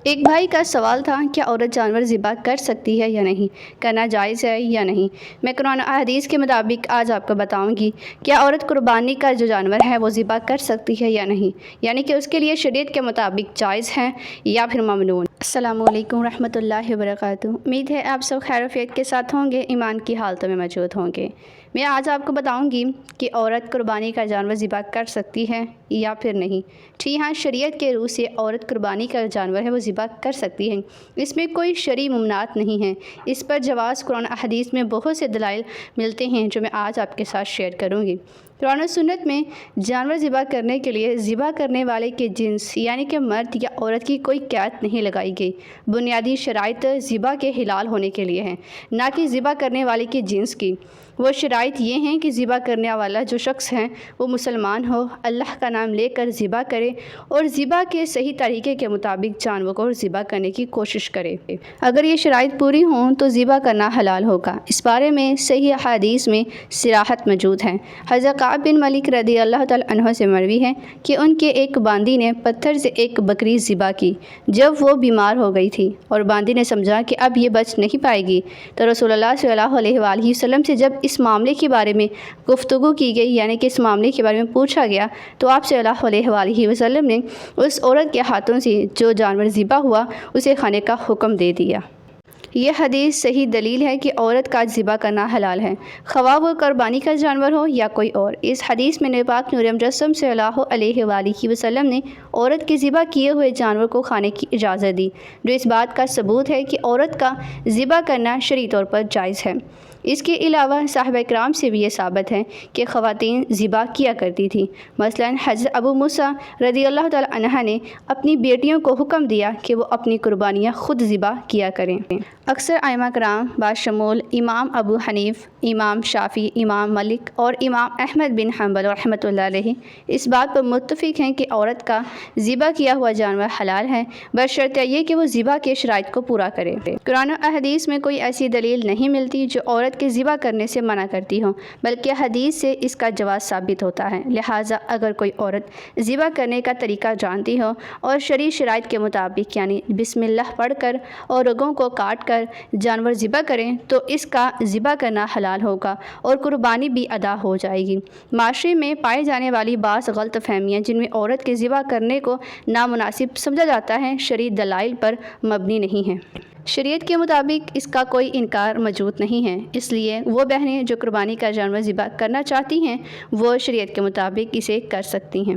ایک بھائی کا سوال تھا، کیا عورت جانور ذبح کر سکتی ہے یا نہیں، کرنا جائز ہے یا نہیں؟ میں قرآن و حدیث کے مطابق آج آپ کو بتاؤں گی کیا عورت قربانی کا جو جانور ہے وہ ذبح کر سکتی ہے یا نہیں، یعنی کہ اس کے لیے شریعت کے مطابق جائز ہے یا پھر ممنوع۔ السلام علیکم ورحمۃ اللہ وبرکاتہ۔ امید ہے آپ سب خیر و عافیت کے ساتھ ہوں گے، ایمان کی حالتوں میں موجود ہوں گے۔ میں آج آپ کو بتاؤں گی کہ عورت قربانی کا جانور ذبح کر سکتی ہے یا پھر نہیں۔ جی ہاں، شریعت کے روح سے عورت قربانی کا جانور ہے وہ ذبح کر سکتی ہے، اس میں کوئی شرعی ممانعت نہیں ہے۔ اس پر جواز قرآن حدیث میں بہت سے دلائل ملتے ہیں جو میں آج آپ کے ساتھ شیئر کروں گی۔ قرآن و سنت میں جانور ذبح کرنے کے لیے ذبح کرنے والے کے جنس یعنی کہ مرد یا عورت کی کوئی قید نہیں لگائی گئی۔ بنیادی شرائط ذبح کے حلال ہونے کے لیے ہیں، نہ کہ ذبح کرنے والے کے جنس کی۔ وہ شرائط یہ ہیں کہ ذبح کرنے والا جو شخص ہے وہ مسلمان ہو، اللہ کا نام لے کر ذبح کرے اور ذبح کے صحیح طریقے کے مطابق جانور کو ذبح کرنے کی کوشش کرے۔ اگر یہ شرائط پوری ہوں تو ذبح کرنا حلال ہوگا۔ اس بارے میں صحیح حدیث میں صراحت موجود ہے۔ حضرت کعب بن مالک رضی اللہ تعالیٰ عنہ سے مروی ہے کہ ان کے ایک باندی نے پتھر سے ایک بکری ذبح کی جب وہ بیمار ہو گئی تھی، اور باندی نے سمجھا کہ اب یہ بچ نہیں پائے گی، تو رسول اللہ صلی اللہ علیہ وآلہ وسلم سے جب اس معاملے کے بارے میں گفتگو کی گئی، یعنی کہ اس معاملے کے بارے میں پوچھا گیا، تو آپ صلی اللہ علیہ وآلہ وسلم نے اس عورت کے ہاتھوں سے جو جانور ذبح ہوا اسے کھانے کا حکم دے دیا۔ یہ حدیث صحیح دلیل ہے کہ عورت کا ذبح کرنا حلال ہے، خواہ وہ قربانی کا جانور ہو یا کوئی اور۔ اس حدیث میں نبی پاک نور مجسم صلی اللہ علیہ وآلہ وسلم نے عورت کے ذبح کیے ہوئے جانور کو کھانے کی اجازت دی، جو اس بات کا ثبوت ہے کہ عورت کا ذبح کرنا شرعی طور پر جائز ہے۔ اس کے علاوہ صحابہ کرام سے بھی یہ ثابت ہے کہ خواتین ذبح کیا کرتی تھیں۔ مثلا حضرت ابو موسیٰ رضی اللہ تعالیٰ عنہ نے اپنی بیٹیوں کو حکم دیا کہ وہ اپنی قربانیاں خود ذبح کیا کریں۔ اکثر ائمہ کرام بشمول امام ابو حنیفہ، امام شافعی، امام مالک اور امام احمد بن حنبل رحمۃ اللہ علیہ اس بات پر متفق ہیں کہ عورت کا ذبح کیا ہوا جانور حلال ہے، بشرطیہ یہ کہ وہ ذبح کے شرائط کو پورا کرے۔ قرآن و حدیث میں کوئی ایسی دلیل نہیں ملتی جو عورت کے ذبح کرنے سے منع کرتی ہو، بلکہ حدیث سے اس کا جواز ثابت ہوتا ہے۔ لہٰذا اگر کوئی عورت ذبح کرنے کا طریقہ جانتی ہو اور شرعی شرائط کے مطابق یعنی بسم اللہ پڑھ کر اور رگوں کو کاٹ کر جانور ذبح کریں تو اس کا ذبح کرنا حلال ہوگا اور قربانی بھی ادا ہو جائے گی۔ معاشرے میں پائے جانے والی بعض غلط فہمیاں جن میں عورت کے ذبح کرنے کو نامناسب سمجھا جاتا ہے، شرعی دلائل پر مبنی نہیں ہیں۔ شریعت کے مطابق اس کا کوئی انکار موجود نہیں ہے، اس لیے وہ بہنیں جو قربانی کا جانور ذبح کرنا چاہتی ہیں وہ شریعت کے مطابق اسے کر سکتی ہیں۔